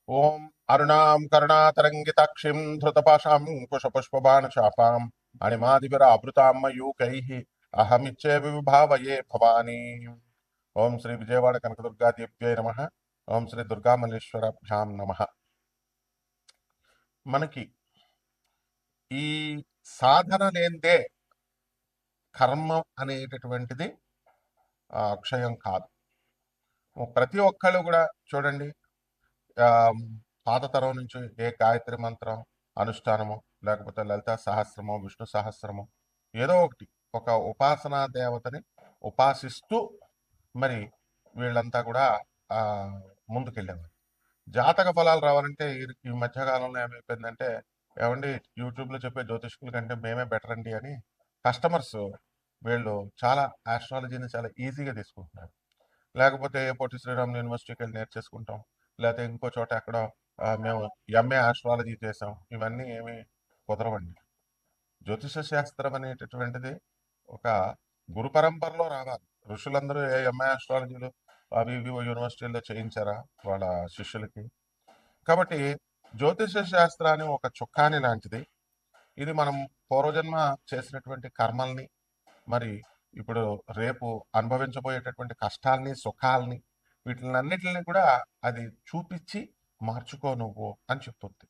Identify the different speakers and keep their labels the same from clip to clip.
Speaker 1: ఓం అరుణాం కరుణాతరంగితాక్షిం ధృతపాశాం కుశపుష్పబాణచాపాం అణిమాదిభిరావృతాం మయూకైః అహమిచ్చేవి విభావయే భవానీ. ఓం శ్రీ విజయవాడ కనకదుర్గాదేవ్యై నమః. ఓం శ్రీ దుర్గామల్లేశ్వరాభ్యాం నమః. మనకి ఈ సాధన లేనిదే కర్మ అనేటటువంటిది అక్షయం కాదు. ప్రతి ఒక్కళ్ళు కూడా చూడండి, ఆ, పాత తరం నుంచి ఏ గాయత్రి మంత్రం అనుష్ఠానము, లేకపోతే లలితా సహస్రము, విష్ణు సహస్రము, ఏదో ఒకటి ఒక ఉపాసనా దేవతని ఉపాసిస్తూ మరి వీళ్ళంతా కూడా ఆ ముందుకెళ్ళేవారు. జాతక ఫలాలు రావాలంటే ఈ మధ్యకాలంలో ఏమైపోయిందంటే, ఏమండి యూట్యూబ్లో చెప్పే జ్యోతిష్కుల కంటే మేమే బెటర్ అండి అని కస్టమర్స్ వీళ్ళు చాలా ఆస్ట్రాలజీని చాలా ఈజీగా తీసుకుంటున్నారు. లేకపోతే పొట్టి శ్రీరాములు యూనివర్సిటీకి వెళ్ళి నేర్చేసుకుంటాం, లేకపోతే ఇంకో చోట ఎక్కడో మేము ఎంఏ ఆస్ట్రాలజీ చేసాం. ఇవన్నీ ఏమి కుదరవండి. జ్యోతిష శాస్త్రం అనేటటువంటిది ఒక గురు పరంపరలో రావాలి. ఋషులందరూ ఏ ఎంఏ ఆస్ట్రాలజీలు అవి ఇవి యూనివర్సిటీల్లో చేయించారా వాళ్ళ శిష్యులకి? కాబట్టి జ్యోతిష శాస్త్రాన్ని ఒక చుక్కాని లాంటిది. ఇది మనం పూర్వజన్మ చేసినటువంటి కర్మల్ని, మరి ఇప్పుడు రేపు అనుభవించబోయేటటువంటి కష్టాల్ని, సుఖాల్ని, వీటిలన్నిటిని కూడా అది చూపించి మార్చుకో నువ్వు అని చెప్తుంది.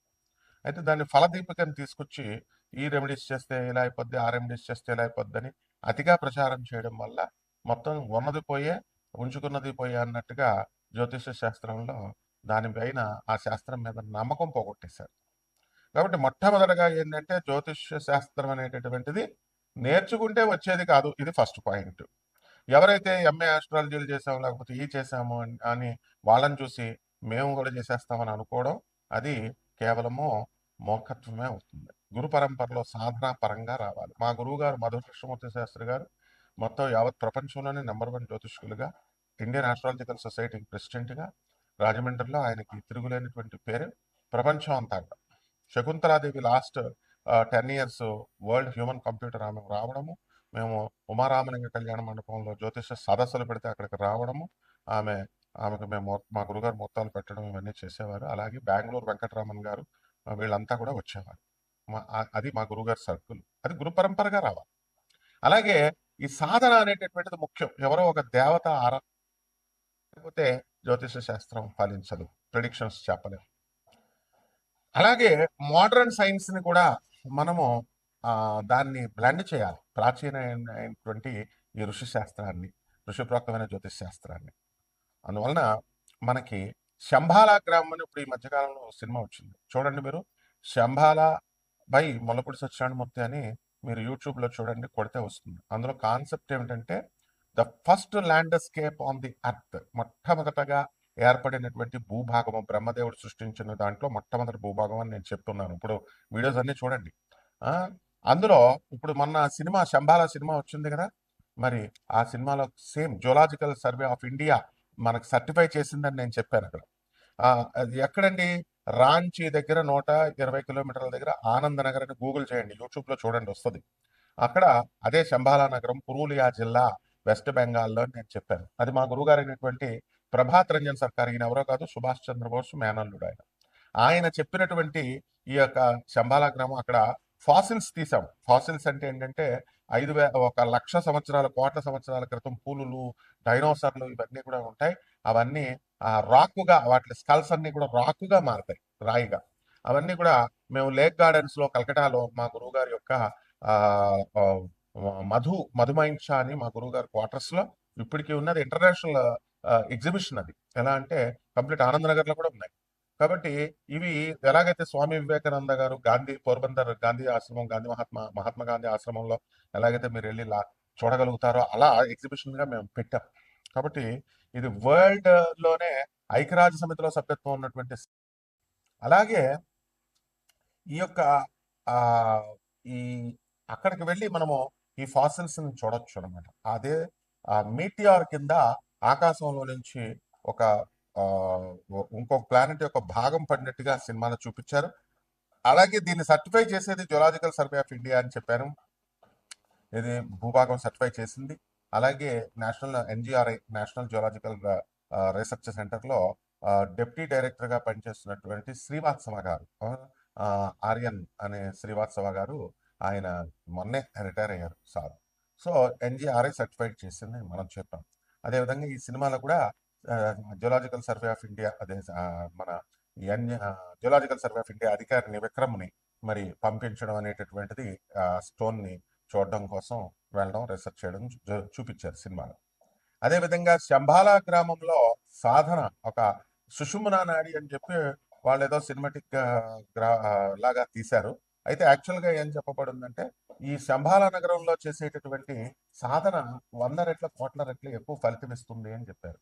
Speaker 1: అయితే దాన్ని ఫలదీపికను తీసుకొచ్చి ఈ రెమెడీస్ చేస్తే ఇలా అయిపోద్ది, ఆ రెమెడీస్ చేస్తే ఇలా అయిపోద్దని అతిగా ప్రచారం చేయడం వల్ల మొత్తం ఉన్నది పోయే, ఉంచుకున్నది పోయే అన్నట్టుగా జ్యోతిష శాస్త్రంలో దానిపైన ఆ శాస్త్రం మీద నమ్మకం పోగొట్టేశారు. కాబట్టి మొట్టమొదటిగా ఏంటంటే జ్యోతిష శాస్త్రం అనేటటువంటిది నేర్చుకుంటే వచ్చేది కాదు. ఇది ఫస్ట్ పాయింట్. ఎవరైతే ఎంఏ ఆస్ట్రాలజీలు చేసాము, లేకపోతే ఈ చేసాము అని వాళ్ళని చూసి మేము కూడా చేసేస్తామని అనుకోవడం, అది కేవలము మూర్ఖత్వమే అవుతుంది. గురు పరంపరలో సాధనా పరంగా రావాలి. మా గురువు గారు మధు కృష్ణమూర్తి శాస్త్రి గారు మొత్తం యావత్ ప్రపంచంలోనే #1 జ్యోతిష్కులుగా, ఇండియన్ ఆస్ట్రాలజికల్ సొసైటీకి ప్రెసిడెంట్గా, రాజమండ్రిలో ఆయనకి తిరుగులేనటువంటి పేరు ప్రపంచం అంతా. Shakuntala Devi last 10 years world human computer ఆమె రావడము, మేము ఉమారామలింగ కళ్యాణ మండపంలో జ్యోతిష సదస్సులు పెడితే అక్కడికి రావడము, ఆమె ఆమెకు మేము మా గురుగారు మొత్తాలు పెట్టడం ఇవన్నీ చేసేవారు. అలాగే బెంగళూరు వెంకటరామన్ గారు వీళ్ళంతా కూడా వచ్చేవారు. అది మా గురుగారి సర్కిల్. అది గురు పరంపరగా రావాలి. అలాగే ఈ సాధన అనేటటువంటిది ముఖ్యం. ఎవరో ఒక దేవత లేకపోతే జ్యోతిష శాస్త్రం ఫలించదు, ప్రిడిక్షన్స్ చెప్పలేము. అలాగే మోడర్న్ సైన్స్ ని కూడా మనము దాన్ని బ్లెండ్ చేయాలి. ప్రాచీనమైనటువంటి ఈ ఋషి శాస్త్రాన్ని, ఋషిప్రోక్తమైన జ్యోతిష్ శాస్త్రాన్ని. అందువలన మనకి శంబాలా గ్రామం అని ఇప్పుడు ఈ మధ్యకాలంలో సినిమా వచ్చింది చూడండి మీరు. శంబాలా బై ముల్లపూడి సత్యనారాయణమూర్తి అని మీరు యూట్యూబ్లో చూడండి, కొడితే వస్తుంది. అందులో కాన్సెప్ట్ ఏమిటంటే the first landscape on the earth. మొట్టమొదటగా ఏర్పడినటువంటి భూభాగము బ్రహ్మదేవుడు సృష్టించిన దాంట్లో మొట్టమొదటి భూభాగం అని నేను చెప్తున్నాను. ఇప్పుడు వీడియోస్ అన్ని చూడండి. అందులో ఇప్పుడు మొన్న సినిమా శంబాలా సినిమా వచ్చింది కదా, మరి ఆ సినిమాలో same zoological survey of India మనకు సర్టిఫై చేసిందని నేను చెప్పాను అక్కడ. అది ఎక్కడండి? రాంచీ దగ్గర 120 కిలోమీటర్ల దగ్గర ఆనంద నగర్ అని గూగుల్ చేయండి, యూట్యూబ్లో చూడండి వస్తుంది. అక్కడ అదే శంబాలా నగరం, పురూలియా జిల్లా, వెస్ట్ బెంగాల్లో నేను చెప్పాను. అది మా గురువుగారు అయినటువంటి ప్రభాత్ రంజన్ సర్కార్, ఈయన ఎవరో కాదు, సుభాష్ చంద్రబోస్ మేనల్లుడు ఆయన. ఆయన చెప్పినటువంటి ఈ యొక్క శంబాలా గ్రామం, అక్కడ ఫాసిల్స్ తీసాం. ఫాసిల్స్ అంటే ఏంటంటే 1,00,000 సంవత్సరాల, కోట్ల సంవత్సరాల క్రితం పూలులు, డైనోసార్లు ఇవన్నీ కూడా ఉంటాయి. అవన్నీ రాకుగా, వాటి స్కల్స్ అన్ని కూడా రాకుగా మారతాయి, రాయిగా. అవన్నీ కూడా మేము లేక్ గార్డెన్స్ లో కలకటాలో మా గురువు గారి యొక్క ఆ మధుమైన్ షా అని మా గురువు గారి క్వార్టర్స్ లో ఇప్పటికీ ఉన్నది. ఇంటర్నేషనల్ ఎగ్జిబిషన్ అది. ఎలా అంటే కంప్లీట్ ఆనందనగర్ లో కూడా ఉన్నాయి. కాబట్టి ఇవి ఎలాగైతే స్వామి వివేకానంద గారు గాంధీ పోర్బందర్ గాంధీ ఆశ్రమం, మహాత్మా గాంధీ ఆశ్రమంలో ఎలాగైతే మీరు వెళ్ళి చూడగలుగుతారో అలా ఎగ్జిబిషన్ గా మేము పెట్టాం. కాబట్టి ఇది వరల్డ్ లోనే ఐక్యరాజ్య సమితిలో సభ్యత్వం ఉన్నటువంటి. అలాగే ఈ యొక్క ఆ ఈ అక్కడికి వెళ్ళి మనము ఈ ఫాసిల్స్ ని చూడొచ్చు అనమాట. అదే మీటిఆర్ కింద ఆకాశంలో నుంచి ఒక ఇంకొక ప్లానెట్ యొక్క భాగం పడినట్టుగా సినిమాలో చూపించారు. అలాగే దీన్ని సర్టిఫై చేసేది జులాజికల్ సర్వే ఆఫ్ ఇండియా అని చెప్పాను. ఇది భూభాగం సర్టిఫై చేసింది. అలాగే national NGRI, national geological research centre లో డిప్యూటీ డైరెక్టర్గా పనిచేస్తున్నటువంటి శ్రీవాత్సవ గారు, ఆర్యన్ అనే శ్రీవాత్సవ గారు, ఆయన మొన్నే రిటైర్ అయ్యారు సార్. సో ఎన్జిఆర్ఐ సర్టిఫైడ్ చేసింది మనం చెప్పాం. అదేవిధంగా ఈ సినిమాలో కూడా జియోలాజికల్ సర్వే ఆఫ్ ఇండియా, అదే మన జియోలాజికల్ సర్వే ఆఫ్ ఇండియా అధికారిని విక్రమ్ని మరి పంపించడం అనేటటువంటిది, స్టోన్ని చూడడం కోసం వెళ్ళడం, రీసెర్చ్ చేయడం చూపించారు సినిమాలో. అదేవిధంగా శంబాలా గ్రామంలో సాధన ఒక సుషుమ్నా నాడి అని చెప్పి వాళ్ళు ఏదో సినిమాటిక్ లాగా తీశారు. అయితే యాక్చువల్గా ఏం చెప్పబడిందంటే ఈ శంబాలా నగరంలో చేసేటటువంటి సాధన 100 రెట్ల కోట్ల రెట్లు ఎక్కువ ఫలితం ఇస్తుంది అని చెప్పారు.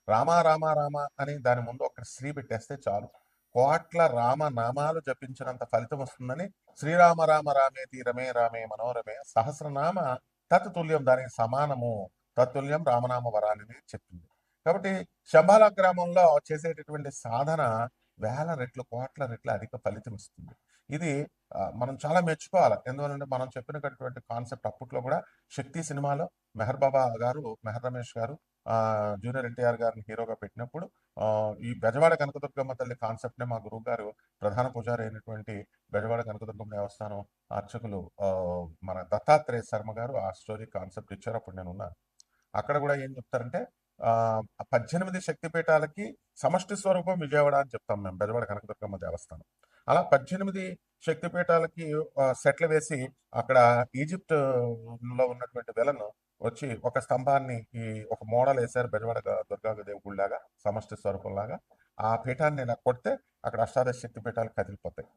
Speaker 1: రామ రామ రామ అని దాని ముందు ఒక శ్రీ పెట్టేస్తే చాలు, కోట్ల రామ నామాలు జపించినంత ఫలితం వస్తుందని శ్రీరామ రామ రామేతి రమే రామే మనోరమే సహస్రనామ తత్తుల్యం, దానికి సమానము, తత్తుల్యం రామనామ వరాన్ని చెప్పింది. కాబట్టి శంబాలా గ్రామంలో చేసేటటువంటి సాధన వేల రెట్లు కోట్ల రెట్లు అధిక ఫలితం ఇస్తుంది. ఇది మనం చాలా మెచ్చుకోవాలి. ఎందువల్లంటే మనం చెప్పినటువంటి కాన్సెప్ట్ అప్పట్లో కూడా శక్తి సినిమాలో మెహర్ బాబా గారు, మెహర్ రమేష్ గారు జూనియర్ ఎన్టీఆర్ గారిని హీరోగా పెట్టినప్పుడు ఈ బెజవాడ కనకదుర్గమ్మ తల్లి కాన్సెప్ట్ నే మా గురువు గారు, ప్రధాన పూజారి అయినటువంటి బెజవాడ కనకదుర్గమ్మ దేవస్థానం అర్చకులు మన దత్తాత్రేయ శర్మ గారు ఆ స్టోరీ కాన్సెప్ట్ ఇచ్చారు. అప్పుడు నేను ఉన్నాను. అక్కడ కూడా ఏం చెప్తారంటే 18 శక్తిపీఠాలకి సమష్టి స్వరూపం విజయవాడ అని చెప్తాం మేము, బెజవాడ కనకదుర్గమ్మ దేవస్థానం. అలా 18 శక్తిపీఠాలకి సెట్లు వేసి అక్కడ ఈజిప్ట్ లో ఉన్నటువంటి వెలను వచ్చి ఒక స్తంభాన్ని ఒక మోడల్ వేశారు బెజవాడ దుర్గాదేవి గుడిలాగా, సమష్టి స్వరూపం లాగా. ఆ పీఠాన్ని ఇలా కొడితే అక్కడ అష్టాదశ శక్తి పీఠాలు కదిలిపోతాయి.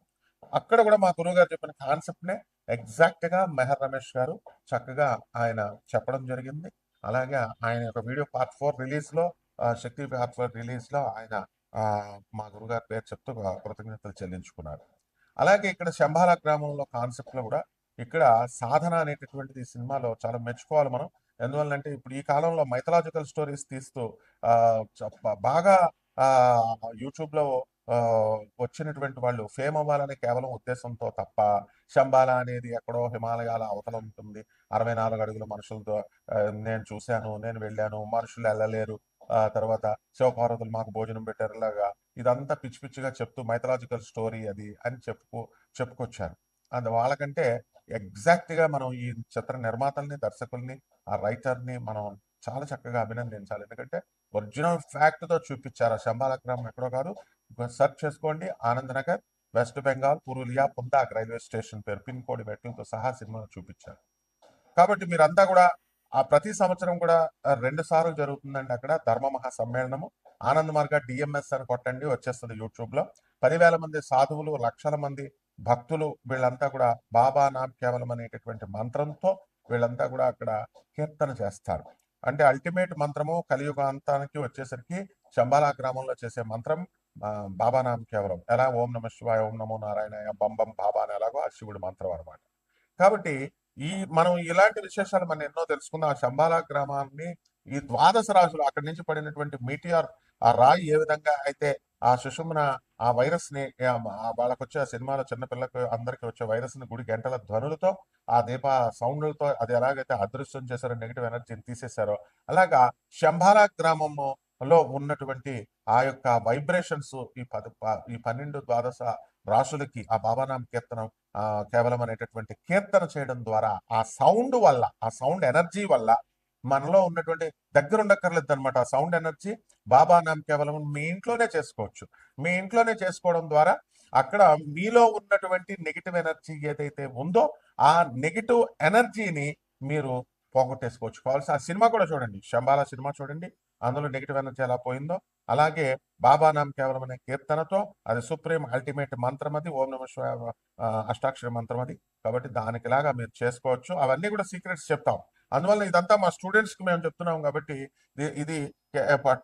Speaker 1: అక్కడ కూడా మా గురువు గారు చెప్పిన కాన్సెప్ట్ నే ఎగ్జాక్ట్ గా మెహర్ రమేష్ గారు చక్కగా ఆయన చెప్పడం జరిగింది. అలాగే ఆయన యొక్క వీడియో పార్ట్ 4 రిలీజ్ లో, శక్తి పార్ట్ 4 రిలీజ్ లో ఆయన మా గురుగారి పేరు చెప్తూ కృతజ్ఞతలు చెల్లించుకున్నారు. అలాగే ఇక్కడ శంబాలా గ్రామంలో కాన్సెప్ట్ లో కూడా ఇక్కడ సాధన అనేటటువంటిది ఈ సినిమాలో చాలా మెచ్చుకోవాలి మనం. ఎందువల్లంటే ఇప్పుడు ఈ కాలంలో మైథలాజికల్ స్టోరీస్ తీస్తూ బాగా యూట్యూబ్ లో వచ్చినటువంటి వాళ్ళు ఫేమ్ అవ్వాలని కేవలం ఉద్దేశంతో తప్ప, శంబాలా అనేది ఎక్కడో హిమాలయాల అవతల ఉంటుంది, 64 అడుగుల మనుషులతో నేను చూశాను, నేను వెళ్ళాను, మనుషులు వెళ్ళలేరు, తర్వాత శివపార్వతులు మాకు భోజనం పెట్టారు, ఇలాగా ఇదంతా పిచ్చి పిచ్చిగా చెప్తూ మైథలాజికల్ స్టోరీ అది అని చెప్పుకొచ్చారు. అది వాళ్ళకంటే ఎగ్జాక్ట్ గా మనం ఈ చిత్ర నిర్మాతల్ని, దర్శకుల్ని, ఆ రైటర్ని మనం చాలా చక్కగా అభినందించాలి. ఎందుకంటే ఒరిజినల్ ఫ్యాక్ట్ తో చూపించారు. ఆ శంబాలా గ్రామం ఎక్కడో కాదు, సెర్చ్ చేసుకోండి, Anand Nagar, West Bengal, Purulia, Pundag railway station పేరు, పిన్ కోడ్ మెట్లతో సహా సినిమాలో చూపించారు. కాబట్టి మీరంతా కూడా ప్రతి సంవత్సరం కూడా 2 సార్లు జరుగుతుందండి అక్కడ ధర్మ మహా సమ్మేళనము. ఆనంద్ మార్గ డిఎంఎస్ అని కొట్టండి, వచ్చేస్తుంది యూట్యూబ్ లో. 10,000 మంది సాధువులు, లక్షల మంది భక్తులు, వీళ్ళంతా కూడా బాబా నామ్ కేవలం అనేటటువంటి మంత్రంతో వీళ్ళంతా కూడా అక్కడ కీర్తన చేస్తారు. అంటే అల్టిమేట్ మంత్రము కలియుగాంతానికి వచ్చేసరికి శంబాలా గ్రామంలో చేసే మంత్రం బాబా నామ్ కేవలం. ఎలా ఓం నమ శివాయ, ఓం నమో నారాయణ, బం బం బాబా అని ఎలాగో ఆ శివుడి మంత్రం అనమాట. కాబట్టి మనం ఇలాంటి విశేషాలు మనం ఎన్నో తెలుసుకుందాం. ఆ శంబాలా గ్రామాన్ని ఈ ద్వాదశ రాజులు అక్కడి నుంచి పడినటువంటి మీటిఆర్, ఆ రాయి ఏ విధంగా అయితే ఆ సుషుమ్న ఆ వైరస్ ని వాళ్ళకి వచ్చే సినిమాలో చిన్నపిల్లలకు అందరికి వచ్చే వైరస్ ని గుడి గంటల ధ్వనులతో, ఆ దీప సౌండ్లతో అది ఎలాగైతే అదృశ్యం చేశారో, నెగిటివ్ ఎనర్జీని తీసేశారో, అలాగా శంబాలా గ్రామంలో ఉన్నటువంటి ఆ యొక్క వైబ్రేషన్స్ ఈ 12 ద్వాదశ రాసులకి ఆ బాబానామ కీర్తనం కేవలం అనేటటువంటి కీర్తన చేయడం ద్వారా ఆ సౌండ్ వల్ల, ఆ సౌండ్ ఎనర్జీ వల్ల మనలో ఉన్నటువంటి దగ్గర ఉండక్కర్లేదు అనమాట. ఆ సౌండ్ ఎనర్జీ బాబా నామ్ కేవలం మీ ఇంట్లోనే చేసుకోవచ్చు. మీ ఇంట్లోనే చేసుకోవడం ద్వారా అక్కడ మీలో ఉన్నటువంటి నెగిటివ్ ఎనర్జీ ఏదైతే ఉందో ఆ నెగిటివ్ ఎనర్జీని మీరు పోగొట్టేసుకోవచ్చు. కావాల్సి ఆ సినిమా కూడా చూడండి, శంబాలా సినిమా చూడండి, అందులో నెగిటివ్ ఎనర్జీ ఎలా పోయిందో. అలాగే బాబా నామ్ కేవలం అనే కీర్తనతో, అది సుప్రీం అల్టిమేట్ మంత్రం, అది ఓం నమ శివాయ అష్టాక్షర మంత్రం అది. కాబట్టి దానికిలాగా మీరు చేసుకోవచ్చు. అవన్నీ కూడా సీక్రెట్స్ చెప్తాం. అందువల్ల ఇదంతా మా స్టూడెంట్స్ కి మేము చెప్తున్నాం. కాబట్టి ఇది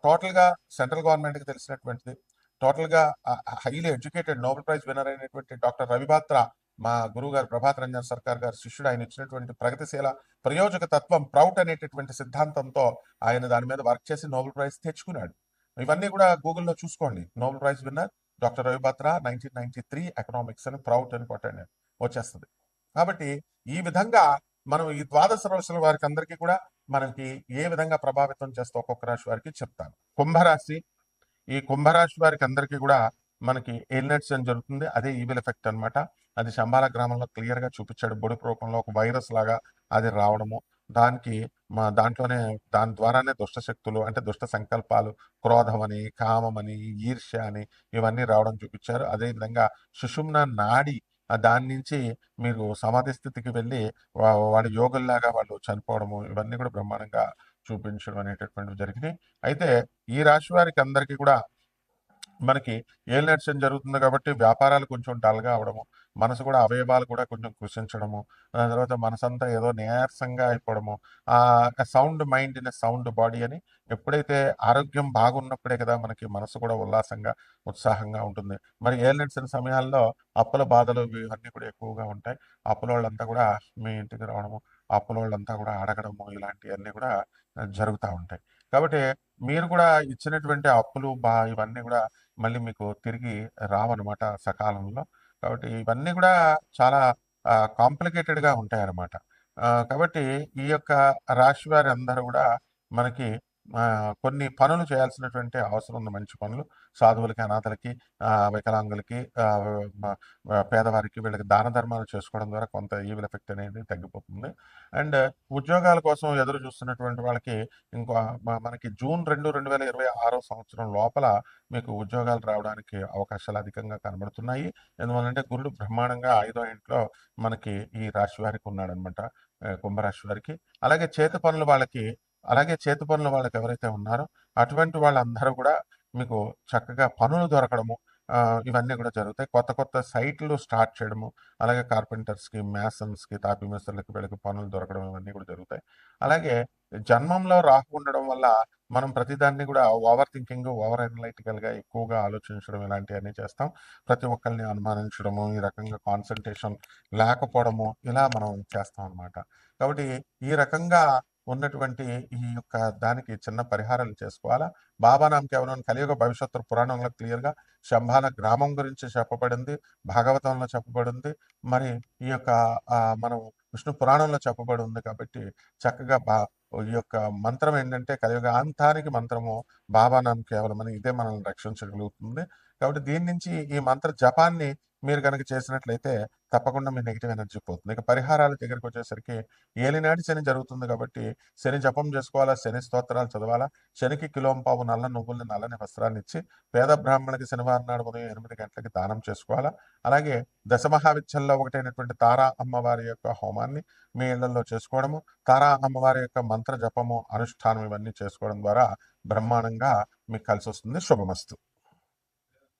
Speaker 1: టోటల్ గా సెంట్రల్ గవర్నమెంట్ కి తెలిసినటువంటిది. టోటల్ గా highly educated Nobel prize winner అయినటువంటి డాక్టర్ రవిబాత్ర, మా గురువు గారు ప్రభాత్ రంజన్ సర్కార్ గారు శిష్యుడు. ఆయన ఇచ్చినటువంటి ప్రగతిశీల ప్రయోజక తత్వం, ప్రౌట్ అనేటటువంటి సిద్ధాంతంతో ఆయన దాని మీద వర్క్ చేసి నోబెల్ ప్రైజ్ తెచ్చుకున్నాడు. ఇవన్నీ కూడా గూగుల్లో చూసుకోండి. Nobel prize winner doctor రవిబాత్ర 1993 economics అని ప్రౌట్ అని కొట్టండి, వచ్చేస్తుంది. కాబట్టి ఈ విధంగా మనం ఈ ద్వాదశ రాశుల వారికి అందరికీ కూడా మనకి ఏ విధంగా ప్రభావితం చేస్తే ఒక్కొక్క రాశి వారికి చెప్తాను. కుంభరాశి ఈ కుంభరాశి వారికి అందరికీ కూడా మనకి ఎయిల్నెట్స్ అని జరుగుతుంది. అదే ఈవిల్ ఎఫెక్ట్ అన్నమాట. అది శంబాల గ్రామంలో క్లియర్ గా చూపించాడు. బొడిపు రూపంలో ఒక వైరస్ లాగా అది రావడము. దానికి దాంట్లోనే దాని ద్వారానే దుష్ట శక్తులు అంటే దుష్ట సంకల్పాలు, క్రోధమని, కామమని, ఈర్ష్య అని ఇవన్నీ రావడం చూపించారు. అదేవిధంగా సుషుమ్న నాడి దాని నుంచి మీరు సమాధి స్థితికి వెళ్ళి వాడి యోగుల్లాగా వాళ్ళు చనిపోవడము ఇవన్నీ కూడా బ్రహ్మాండంగా చూపించడం అనేటటువంటివి జరిగినాయి. అయితే ఈ రాశి వారికి అందరికీ కూడా మనకి ఏల్ నడిచడం జరుగుతుంది కాబట్టి వ్యాపారాలు కొంచెం డల్గా అవడము, మనసు కూడా అవయవాలు కూడా కొంచెం కృషించడము, దాని తర్వాత మనసంతా ఏదో నీరసంగా అయిపోవడము, sound mind in sound body అని. ఎప్పుడైతే ఆరోగ్యం బాగున్నప్పుడే కదా మనకి మనసు కూడా ఉల్లాసంగా ఉత్సాహంగా ఉంటుంది. మరి ఏల్ నడిచిన సమయాల్లో అప్పుల బాధలు ఇవన్నీ కూడా ఎక్కువగా ఉంటాయి. అప్పుల వాళ్ళంతా కూడా మీ ఇంటికి రావడము, అప్పుల వాళ్ళంతా కూడా అడగడము ఇలాంటివన్నీ కూడా జరుగుతూ ఉంటాయి. కాబట్టి మీరు కూడా ఇచ్చినటువంటి అప్పులు ఇవన్నీ కూడా మళ్ళీ మీకు తిరిగి రావన్నమాట సకాలంలో. కాబట్టి ఇవన్నీ కూడా చాలా కాంప్లికేటెడ్‌గా ఉంటాయన్నమాట. కాబట్టి ఈ యొక్క రాశి వారందరూ కూడా మనకి కొన్ని పనులు చేయాల్సినటువంటి అవసరం ఉంది. మంచి పనులు. సాధువులకి, అనాథలకి, వికలాంగులకి, పేదవారికి వీళ్ళకి దాన ధర్మాలు చేసుకోవడం ద్వారా కొంత ఈవిల్ ఎఫెక్ట్ అనేది తగ్గిపోతుంది. అండ్ ఉద్యోగాల కోసం ఎదురు చూస్తున్నటువంటి వాళ్ళకి ఇంకో మనకి జూన్ 2, 2026 సంవత్సరం లోపల మీకు ఉద్యోగాలు రావడానికి అవకాశాలు అధికంగా కనబడుతున్నాయి. ఎందువల్లంటే గురుడు బ్రహ్మాండంగా 5వ ఇంట్లో మనకి ఈ రాశి వారికి ఉన్నాడనమాట. కుంభరాశి వారికి. అలాగే చేతి పనుల వాళ్ళకి చేతి పనుల వాళ్ళకి ఎవరైతే ఉన్నారో అటువంటి వాళ్ళందరూ కూడా మీకు చక్కగా పనులు దొరకడము ఇవన్నీ కూడా జరుగుతాయి. కొత్త కొత్త సైట్లు స్టార్ట్ చేయడము, అలాగే కార్పెంటర్స్‌కి, మేసన్స్‌కి, తాపీ మేస్త్రులకి వీళ్ళకి పనులు దొరకడం ఇవన్నీ కూడా జరుగుతాయి. అలాగే జన్మంలో రాహు ఉండడం వల్ల మనం ప్రతిదాన్ని కూడా ఓవర్ థింకింగ్, ఓవర్ అనలైటికల్‌గా ఎక్కువగా ఆలోచించడం ఇలాంటివన్నీ చేస్తాం. ప్రతి ఒక్కళ్ళని అనుమానించడము, ఈ రకంగా కాన్సంట్రేషన్ లేకపోవడము ఇలా మనం చేస్తాం అన్నమాట. కాబట్టి ఈ రకంగా ఉన్నటువంటి ఈ యొక్క దానికి చిన్న పరిహారాలు చేసుకోవాలా. బాబానాం కేవలం కలియుగ భవిష్యత్తు పురాణంలో క్లియర్‌గా శంబాల గ్రామం గురించి చెప్పబడింది. భాగవతంలో చెప్పబడింది. మరి ఈ యొక్క మనం విష్ణు పురాణంలో చెప్పబడి ఉంది కాబట్టి చక్కగా ఈ యొక్క మంత్రం ఏంటంటే కలియుగ అంతానికి మంత్రము బాబానాం కేవలం అని ఇదే మనల్ని రక్షించగలుగుతుంది. కాబట్టి దీని నుంచి ఈ మంత్ర జపాన్ని మీరు కనుక చేసినట్లయితే తప్పకుండా మీ నెగిటివ్ ఎనర్జీ పోతుంది. ఇక పరిహారాల దగ్గరికి వచ్చేసరికి ఏలినాటి శని జరుగుతుంది కాబట్టి శని జపం చేసుకోవాలా, శని స్తోత్రాలు చదవాలా, శనికి కిలోంపావు నల్ల నువ్వుల్ని, నల్లని వస్త్రాన్ని ఇచ్చి పేద బ్రాహ్మణులకి శనివారం నాడు ఉదయం 8 గంటలకి దానం చేసుకోవాలా. అలాగే దశమహావిద్యల్లో ఒకటైనటువంటి తారా అమ్మవారి యొక్క హోమాన్ని మీ ఇళ్లలో చేసుకోవడము, తారా అమ్మవారి యొక్క మంత్ర జపము, అనుష్ఠానం ఇవన్నీ చేసుకోవడం ద్వారా బ్రహ్మాండంగా మీకు కలిసి వస్తుంది. శుభమస్తు.